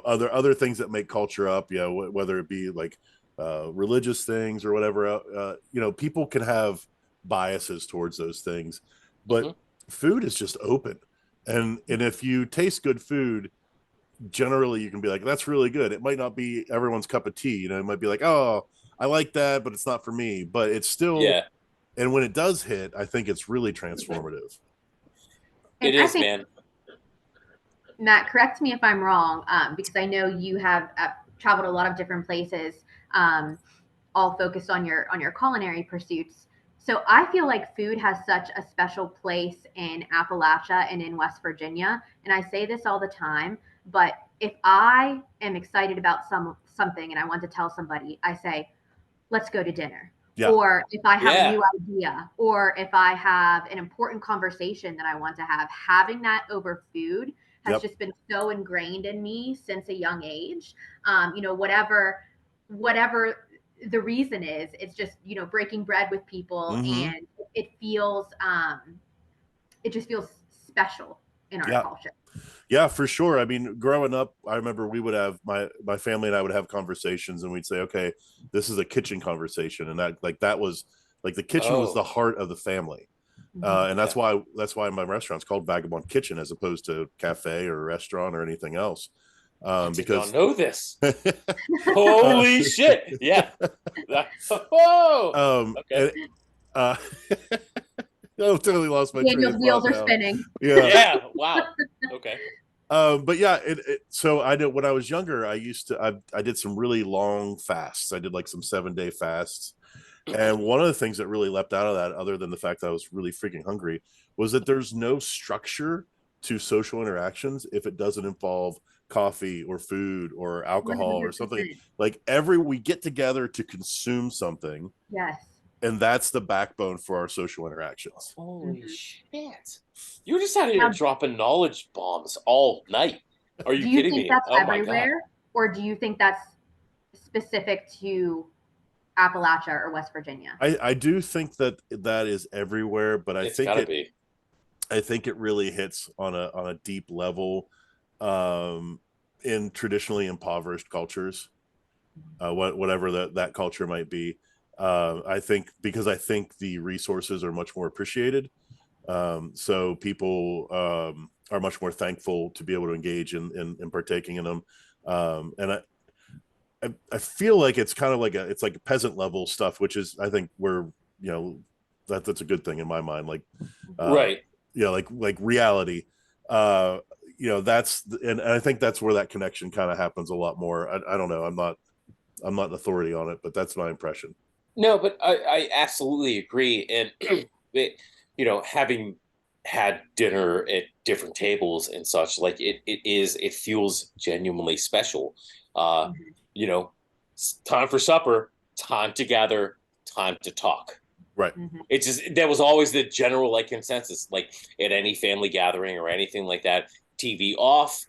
other things that make culture up, whether it be like religious things or whatever. People can have biases towards those things, but food is just open, and if you taste good food, generally you can be like, that's really good. It might not be everyone's cup of tea. It might be like, oh, I like that, but it's not for me. But it's still, and when it does hit, I think it's really transformative. It is, man. Matt, correct me if I'm wrong, because I know you have traveled a lot of different places, all focused on your culinary pursuits. So I feel like food has such a special place in Appalachia and in West Virginia. And I say this all the time, but if I am excited about something and I want to tell somebody, I say, let's go to dinner. Yeah. Or if I have a new idea, or if I have an important conversation that I want to have, having that over food has just been so ingrained in me since a young age. Whatever the reason is, it's just, breaking bread with people, and it just feels special in our culture. Yeah, for sure. I mean, growing up, I remember we would have my family and I would have conversations, and we'd say, okay, this is a kitchen conversation. And that was like, the kitchen was the heart of the family. And that's why my restaurant's called Vagabond Kitchen as opposed to cafe or restaurant or anything else. Because I don't know this. Holy shit. Yeah. Okay. I totally lost my train Daniel's of wheels thought are now. spinning. Yeah. Yeah. Wow. Okay. But yeah, so I know when I was younger, I did some really long fasts. I did like some 7-day fasts. And one of the things that really leapt out of that, other than the fact that I was really freaking hungry, was that there's no structure to social interactions if it doesn't involve coffee or food or alcohol or something. 100%. Like we get together to consume something, Yes. and that's the backbone for our social interactions. Holy Mhm. shit! You're just out here Now, dropping knowledge bombs all night. Are you do you kidding think me? that's Oh my god! everywhere, or do you think that's specific to Appalachia or West Virginia? I do think that that is everywhere, but It's gotta be. I think it really hits on a deep level um, in traditionally impoverished cultures, whatever that culture might be. I think because I think the resources are much more appreciated, so people are much more thankful to be able to engage in partaking in them, and I feel like it's kind of like it's like peasant level stuff, which is I think we're that's a good thing in my mind. Like uh, Right. like reality. Uh, and I think that's where that connection kind of happens a lot more. I don't know. I'm not an authority on it, but that's my impression. No, but I absolutely agree. And having had dinner at different tables and such, like it feels genuinely special. Uh, Mhm. Time for supper, time to gather, time to talk. Right. Mhm. It's just that was always the general like consensus, like at any family gathering or anything like that. TV off.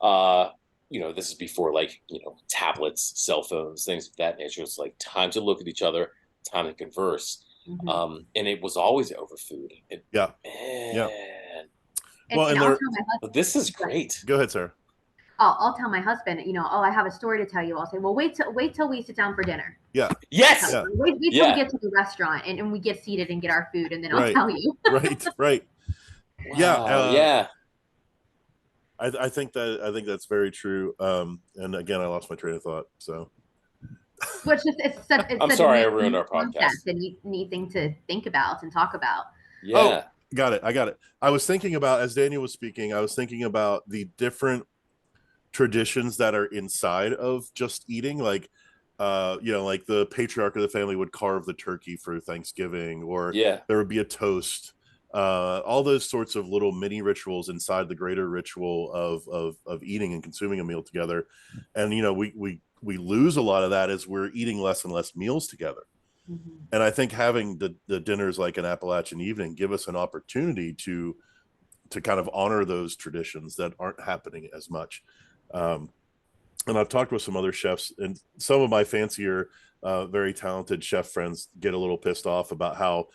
Uh, this is before like tablets, cell phones, things of that nature. It's like time to look at each other, time to converse. Mhm. And it was always over food. Yeah. Yeah. Man, Well, And and I'll there. tell my husband. this is great. Go ahead, Sarah. I'll tell my husband, oh, I have a story to tell you. I'll say, well, wait till we sit down for dinner. Yeah. Yes. Yeah. Wait till we Yeah. get to the restaurant and we get seated and get our food, and then I'll Right. tell you. Right. Right. Yeah. Wow. Yeah. I think that's very true. And again, I lost my train of thought. So Which is it's such I'm a sorry I neat ruined our concept podcast. and neat thing to think about and talk about. Yeah. got it. I got it. I was thinking about, as Daniel was speaking, I was thinking about the different traditions that are inside of just eating, like like the patriarch of the family would carve the turkey for Thanksgiving, or Yeah. there would be a toast, all those sorts of little mini rituals inside the greater ritual of eating and consuming a meal together. And we lose a lot of that as we're eating less and less meals together. Mm-hmm. And I think having the dinners like an Appalachian evening give us an opportunity to kind of honor those traditions that aren't happening as much. And I've talked with some other chefs, and some of my fancier, very talented chef friends get a little pissed off about how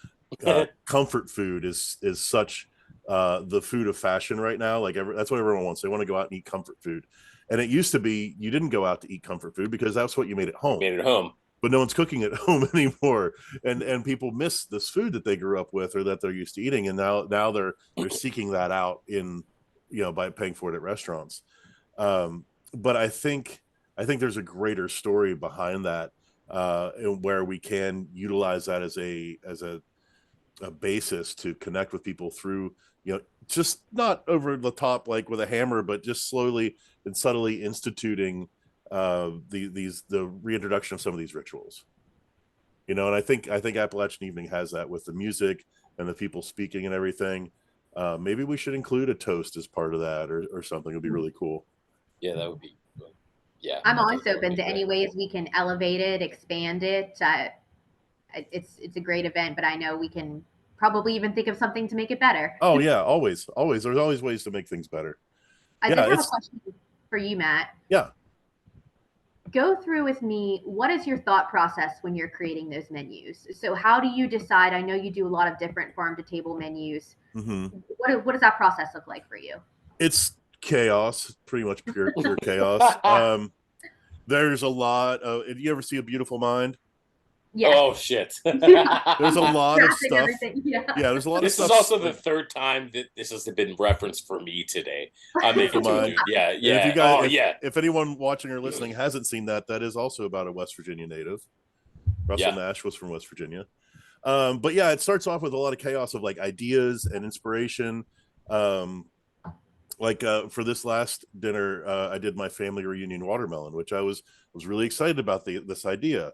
comfort food is such the food of fashion right now. Like that's what everyone wants. They want to go out and eat comfort food. And it used to be you didn't go out to eat comfort food because that's what you made at home. Made it home. But no one's cooking at home anymore, and people miss this food that they grew up with or that they're used to eating, and now they're seeking that out in by paying for it at restaurants. But I think there's a greater story behind that, where we can utilize that as a basis to connect with people through just not over the top like with a hammer, but just slowly and subtly instituting the reintroduction of some of these rituals. And I think Appalachian Evening has that with the music and the people speaking and everything. Maybe we should include a toast as part of that, or something. It'd be really cool. Yeah, that would be good. Yeah. I'm always open to any ways we can elevate it, expand it. It's a great event, but I know we can probably even think of something to make it better. Oh yeah, always. There's always ways to make things better. I did have a question for you, Matt. Yeah. Go through with me, what is your thought process when you're creating those menus? So how do you decide? I know you do a lot of different farm to table menus. Mm-hmm. What does that process look like for you? It's chaos, pretty much pure chaos. There's a lot of, did you ever see A Beautiful Mind? Yes. Oh shit. There's a lot of stuff. Yeah, there's a lot this of stuff. This is also the third time that this has been referenced for me today. I'm making dude. Yeah. If you guys, if anyone watching or listening hasn't seen that, that is also about a West Virginia native. Russell Nash was from West Virginia. But yeah, it starts off with a lot of chaos of like ideas and inspiration. Um, for this last dinner, I did my family reunion watermelon, which I was really excited about this idea.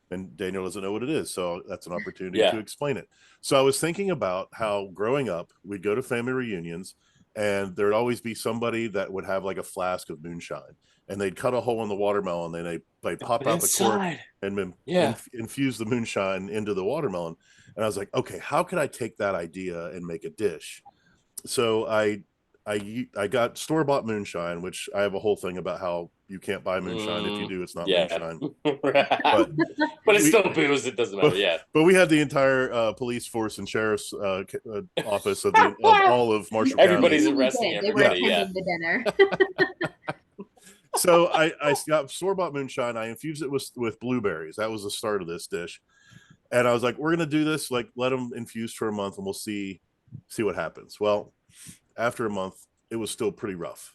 And Daniel doesn't know what it is, so that's an opportunity to explain it. So I was thinking about how growing up, we'd go to family reunions, and there'd always be somebody that would have like a flask of moonshine, and they'd cut a hole in the watermelon, and they pop out the cork and then infuse the moonshine into the watermelon. And I was like, okay, how could I take that idea and make a dish? So I got store-bought moonshine, which I have a whole thing about how you can't buy moonshine. If you do, it's not moonshine. But it's still booze. It doesn't matter. But we had the entire police force and sheriff's office of all of Marshall Everybody's County. arresting everybody. They were attending the dinner. So I got store-bought moonshine. I infused it with blueberries. That was the start of this dish. And I was like, we're gonna do this, like let them infuse for a month, and we'll see what happens. Well, after a month, it was still pretty rough.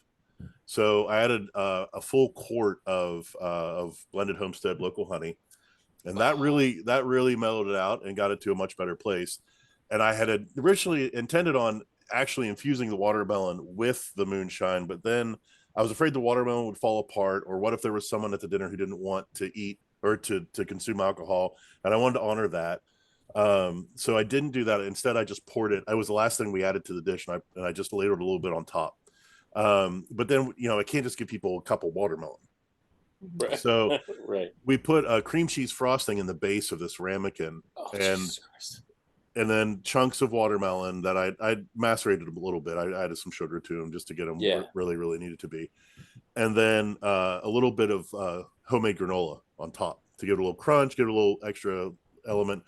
So I added a full quart of blended homestead local honey, and that really mellowed it out and got it to a much better place. And I had originally intended on actually infusing the watermelon with the moonshine, but then I was afraid the watermelon would fall apart, or what if there was someone at the dinner who didn't want to eat or to consume alcohol, and I wanted to honor that. So I didn't do that. Instead, I just poured it. It was the last thing we added to the dish, and I just ladled a little bit on top. But then, I can't just give people a cup of watermelon. Right. So right. We put a cream cheese frosting in the base of this ramekin, and then chunks of watermelon that I macerated a little bit. I added some sugar to them just to get them where really, really needed to be. And then a little bit of homemade granola on top to give it a little crunch, give it a little extra element.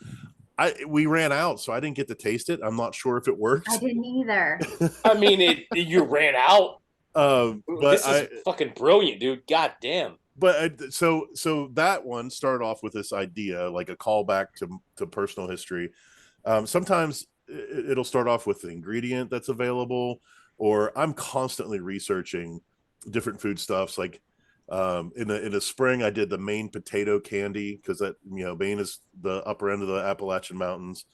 We ran out, so I didn't get to taste it. I'm not sure if it worked. I didn't either. I mean, you ran out. But this is fucking brilliant, dude. God damn. But so that one started off with this idea, like a callback to personal history. Sometimes it'll start off with the ingredient that's available, or I'm constantly researching different foodstuffs. Like in the spring, I did the Maine potato candy because that Maine is the upper end of the Appalachian Mountains.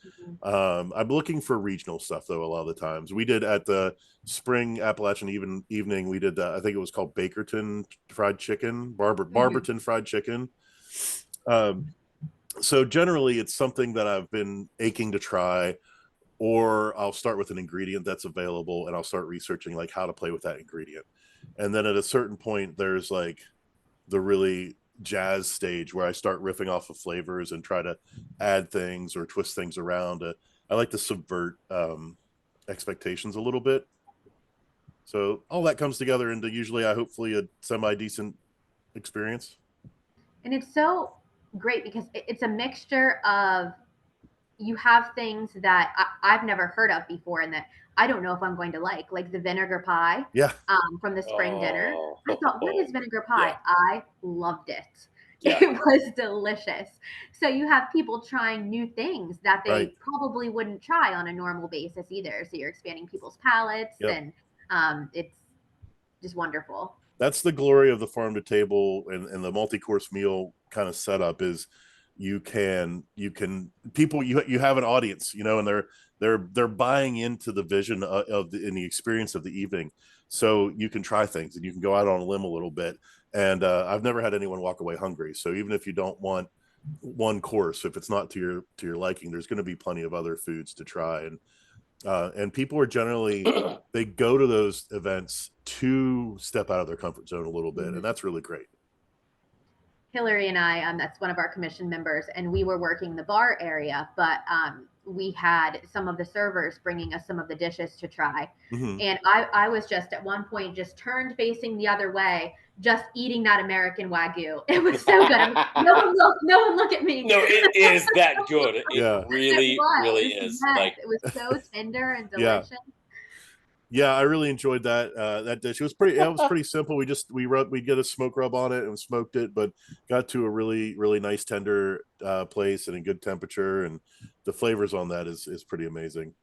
Mm-hmm. I'm looking for regional stuff though. A lot of the times we did at the spring Appalachian evening. We did I think it was called Bakerton fried chicken, Barberton fried chicken. So generally, it's something that I've been aching to try, or I'll start with an ingredient that's available, and I'll start researching like how to play with that ingredient. And then at a certain point, there's like the really jazz stage where I start riffing off of flavors and try to add things or twist things around. I like to subvert expectations a little bit. So all that comes together into usually, hopefully, a semi-decent experience. And it's so great because it's a mixture of, you have things that I've never heard of before and that I don't know if I'm going to like the vinegar pie from the spring dinner. I thought, what is vinegar pie? Yeah. I loved it. Yeah. It was delicious. So you have people trying new things that they probably wouldn't try on a normal basis either. So you're expanding people's palates, and it's just wonderful. That's the glory of the farm to table and the multi-course meal kind of setup is you have an audience, and they're buying into the vision of the experience of the evening. So you can try things and you can go out on a limb a little bit. And I've never had anyone walk away hungry. So even if you don't want one course, if it's not to your liking, there's going to be plenty of other foods to try. And people are generally, they go to those events to step out of their comfort zone a little bit. And that's really great. Hillary and I, that's one of our commission members, and we were working the bar area, but we had some of the servers bringing us some of the dishes to try. Mm-hmm. And I was just at one point just turned facing the other way, just eating that American Wagyu. It was so good. No one look at me. No, it is that good. It really is. Yes. Like, it was so tender and delicious. Yeah, I really enjoyed that dish. It was pretty simple. We get a smoke rub on it and smoked it, but got to a really, really nice tender place and a good temperature, and the flavors on that is pretty amazing.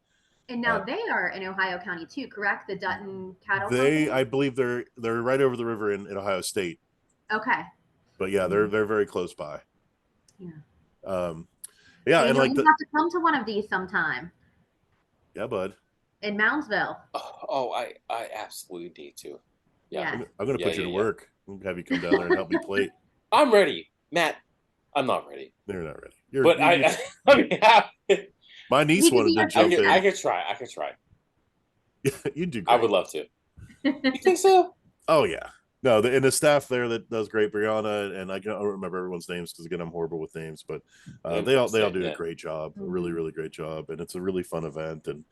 And now they are in Ohio County too, correct? The Dutton Cattle Company? I believe they're right over the river in Ohio State. Okay. But yeah, they're very close by. Yeah. Yeah, and Daniel, like you have to come to one of these sometime yeah, bud. in Moundsville. Oh, I absolutely need to. Yeah. Yes. I'm gonna Yeah, put you yeah, to yeah. work. I'm gonna have you come down there and help me plate. I'm ready, Matt. I'm not ready, They're not ready. but I mean, My niece We could wanted be to your jump teacher. I in. could try. I could try. You'd do I great. would love to. You think so? Oh yeah. No, and the staff there that does great, Brianna, and I don't remember everyone's names because again I'm horrible with names, but they all Same, do a yeah. great job, a Mhm. really great job, and it's a really fun event, and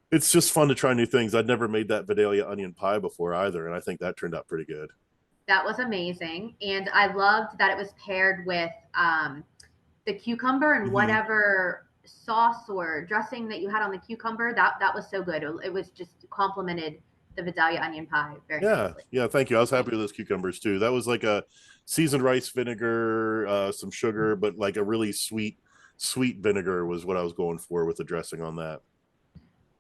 it's just fun to try new things. I'd never made that Vidalia onion pie before either, and I think that turned out pretty good. That was amazing. And I loved that it was paired with the cucumber and Mhm. whatever sauce or dressing that you had on the cucumber. That was so good. It was just complemented the Vidalia onion pie very nicely. Yeah, thank you. I was happy with those cucumbers too. That was like a seasoned rice vinegar, some sugar, but like a really sweet vinegar was what I was going for with the dressing on that.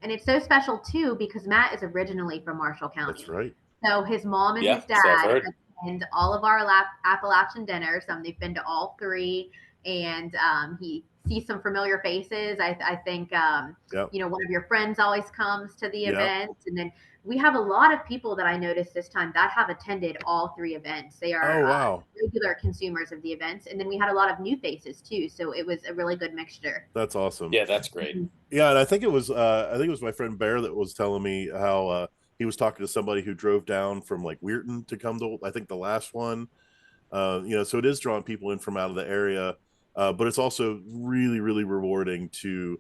And it's so special too because Matt is originally from Marshall County. That's right. So his mom and Yeah, his so I've dad heard. attend all of our Appalachian dinners. They've been to all three, and he sees some familiar faces. I think Yep. you know, one of your friends always comes to the Yep. event, and then we have a lot of people that I noticed this time that have attended all three events. They are Oh wow. regular consumers of the events, and then we had a lot of new faces too. So it was a really good mixture. That's awesome. Yeah, that's great. Yeah, and I think it was my friend Bear that was telling me how he was talking to somebody who drove down from like Weirton to come to I think the last one. So it is drawing people in from out of the area, but it's also really rewarding to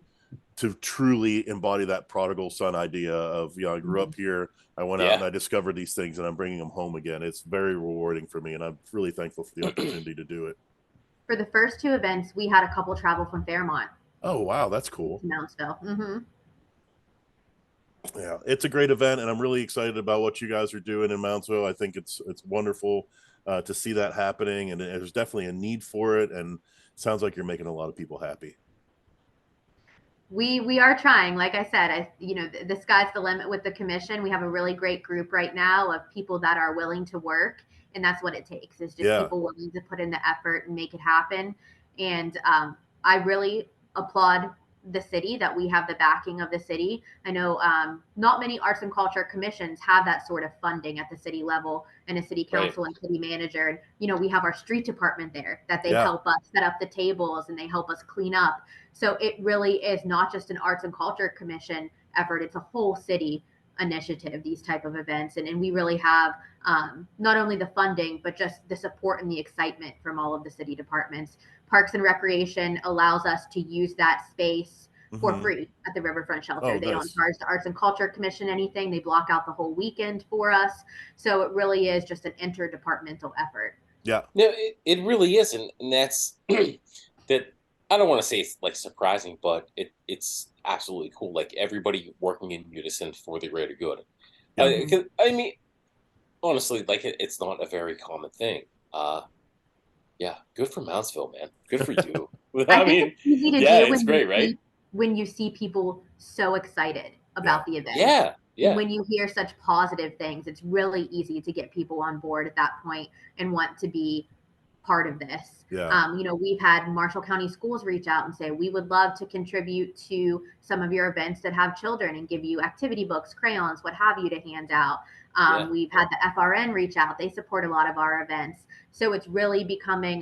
truly embody that prodigal son idea of I grew up here, I went out and I discovered these things and I'm bringing them home again. It's very rewarding for me, and I'm really thankful for the opportunity to do it. For the first two events, we had a couple travel from Fairmont. Oh wow, that's cool. To Moundsville. Mm-hmm. Yeah, it's a great event, and I'm really excited about what you guys are doing in Moundsville. I think it's wonderful to see that happening, and there's definitely a need for it, and it sounds like you're making a lot of people happy. We are trying. Like I said, the sky's the limit with the commission. We have a really great group right now of people that are willing to work, and that's what it takes. Is just people willing to put in the effort and make it happen. And I really applaud the city that we have the backing of the city. I know not many arts and culture commissions have that sort of funding at the city level, and a city council and city manager. And we have our street department there that they help us set up the tables and they help us clean up. So it really is not just an arts and culture commission effort. It's a whole city initiative, these type of events. And we really have not only the funding, but just the support and the excitement from all of the city departments. Parks and Recreation allows us to use that space for free at the Riverfront Shelter. They don't charge the Arts and Culture Commission anything. They block out the whole weekend for us. So it really is just an interdepartmental effort. Yeah. No, it really is. And that's that. I don't want to say it's like surprising, but it's absolutely cool. Like everybody working in unison for the greater good. I mean, honestly, like it's not a very common thing. Yeah, good for Moundsville, man. Good for you. I mean, it's easy to do it's great, right? When you see people so excited about the event. Yeah. When you hear such positive things, it's really easy to get people on board at that point and want to be part of this. We've had Marshall County Schools reach out and say, we would love to contribute to some of your events that have children and give you activity books, crayons, what have you to hand out. We've had the FRN reach out. They support a lot of our events. So it's really becoming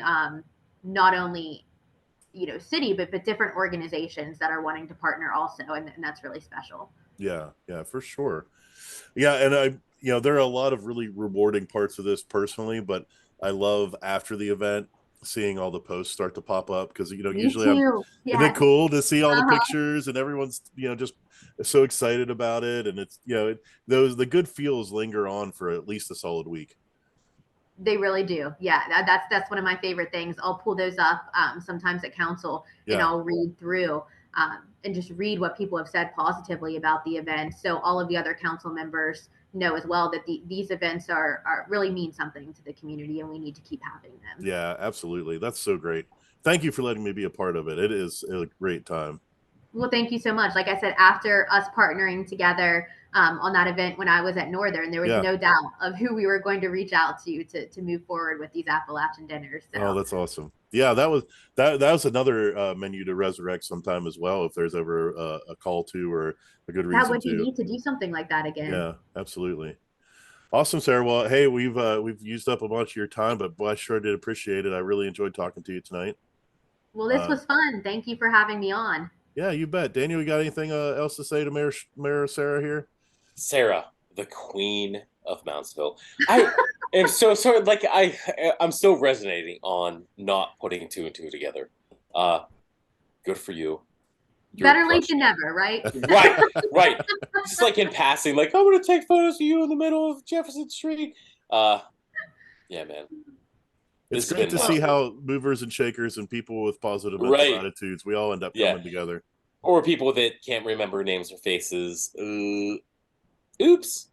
not only city, but different organizations that are wanting to partner also. And that's really special. Yeah, for sure. Yeah, and there are a lot of really rewarding parts of this personally, but I love after the event seeing all the posts start to pop up because usually isn't it cool to see all the pictures and everyone's just so excited about it, and it's the good feels linger on for at least a solid week. They really do. Yeah, that's one of my favorite things. I'll pull those up sometimes at council and I'll read through and just read what people have said positively about the event. So all of the other council members know as well that these events are really mean something to the community, and we need to keep having them. Yeah, absolutely. That's so great. Thank you for letting me be a part of it. It is a great time. Well, thank you so much. Like I said, after us partnering together on that event when I was at Northern. There was Yeah. no doubt of who we were going to reach out to move forward with these Appalachian dinners. So. Oh, that's awesome. Yeah, that was another menu to resurrect sometime as well, if there's ever a call to or a good That reason would be to. neat to do something like that again. Yeah, absolutely. Awesome, Sarah. Well, hey, we've used up a bunch of your time, but boy, I sure did appreciate it. I really enjoyed talking to you tonight. Well, this was fun. Thank you for having me on. Yeah, you bet. Daniel, you got anything else to say to Mayor Sarah here? Sarah, the queen of Moundsville. I am so sorry. Like I'm still resonating on not putting two and two together. Good for you. Better late than never, right? Right, right. Just like in passing, like I'm gonna take photos of you in the middle of Jefferson Street. Yeah, man. It's great to see how movers and shakers and people with positive mental attitudes, we all end up coming together. Or people that can't remember names or faces. Oops.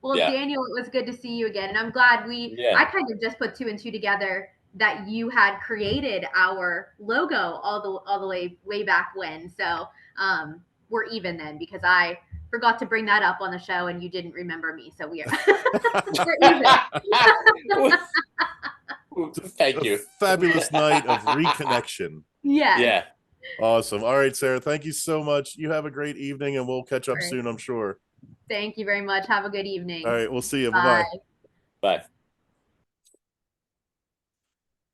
Well, Daniel, it was good to see you again. And I'm glad I kind of just put two and two together that you had created our logo all the way back when. So we're even then, because I forgot to bring that up on the show and you didn't remember me. So we're even. Thank you. Fabulous night of reconnection. Yeah. Awesome. All right, Sarah, thank you so much. You have a great evening and we'll catch up soon, I'm sure. Thank you very much. Have a good evening. All right, we'll see you. Bye. Bye.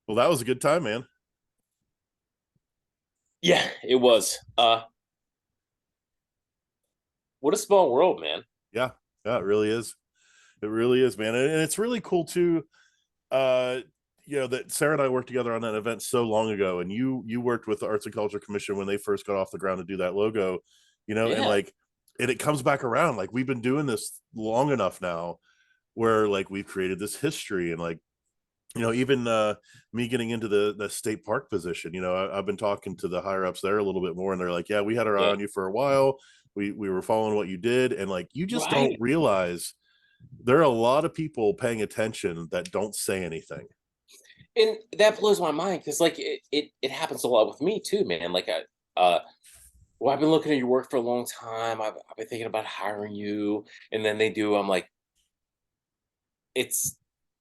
Well, that was a good time, man. Yeah, it was. What a small world, man. Yeah, it really is. It really is, man. And it's really cool too. That Sarah and I worked together on that event so long ago, and you worked with the Arts and Culture Commission when they first got off the ground to do that logo, and it comes back around. Like, we've been doing this long enough now where like we've created this history, and like, even me getting into the state park position, I've been talking to the higher ups there a little bit more, and they're like, yeah, we had our eye on you for a while. We were following what you did, and like, you just don't realize there are a lot of people paying attention that don't say anything. And that blows my mind, because like it happens a lot with me too, man. Like I've been looking at your work for a long time. I've been thinking about hiring you, and then they do. I'm like, it's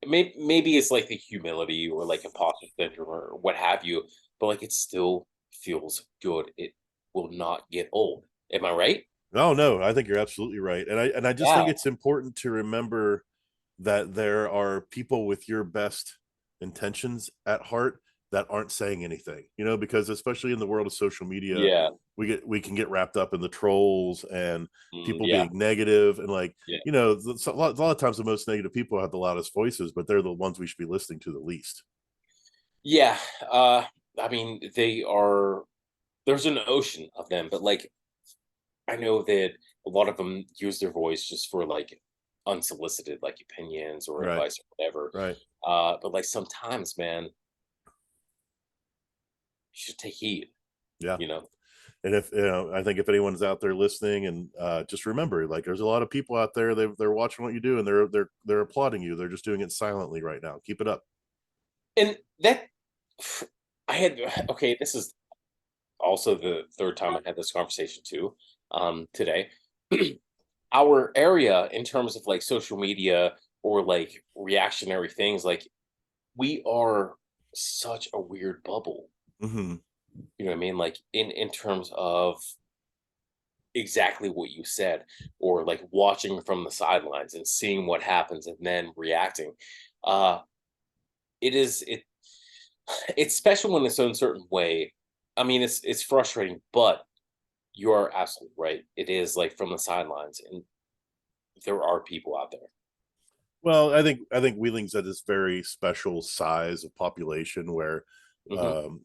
maybe it's like the humility or like imposter syndrome or what have you, but like it still feels good. It will not get old. Am I right? No, I think you're absolutely right, and I just think it's important to remember that there are people with your best intentions at heart that aren't saying anything, because especially in the world of social media, we can get wrapped up in the trolls and people being negative, and like, a lot of times the most negative people have the loudest voices, but they're the ones we should be listening to the least. I mean, there's an ocean of them, but like, I know that a lot of them use their voice just for like unsolicited like opinions or advice or whatever. Right. But like, sometimes, man, you should take heed. Yeah. And if I think if anyone's out there listening, and just remember, like, there's a lot of people out there, they're watching what you do, and they're applauding you. They're just doing it silently right now. Keep it up. And that this is also the third time I had this conversation too, today. Our area, in terms of like social media or like reactionary things, like, we are such a weird bubble. Mm-hmm. You know what I mean? Like, in terms of exactly what you said, or like watching from the sidelines and seeing what happens and then reacting. It's special in its own certain way. I mean, it's frustrating, but you are absolutely right. It is like from the sidelines, and there are people out there. Well, I think Wheeling's at this very special size of population where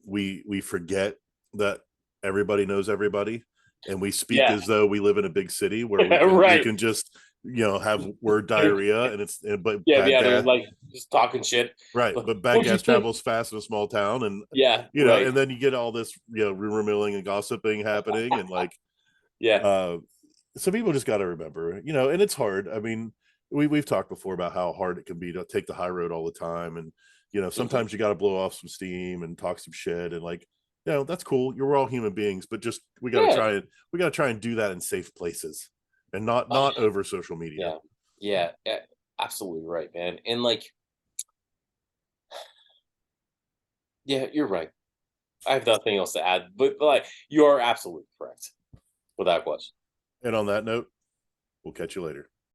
we forget that everybody knows everybody, and we speak as though we live in a big city where we can just have word diarrhea, and like just talking shit, right? But bad gas travels fast in a small town, and and then you get all this rumor milling and gossiping happening, and like so people just got to remember, and it's hard. I mean, we've talked before about how hard it can be to take the high road all the time, and sometimes you got to blow off some steam and talk some shit, and like, that's cool. We're all human beings, but just we got to try and do that in safe places. and not over social media. Yeah, absolutely right, man. And like, yeah, you're right. I have nothing else to add, but like, you are absolutely correct, without question. And on that note, we'll catch you later.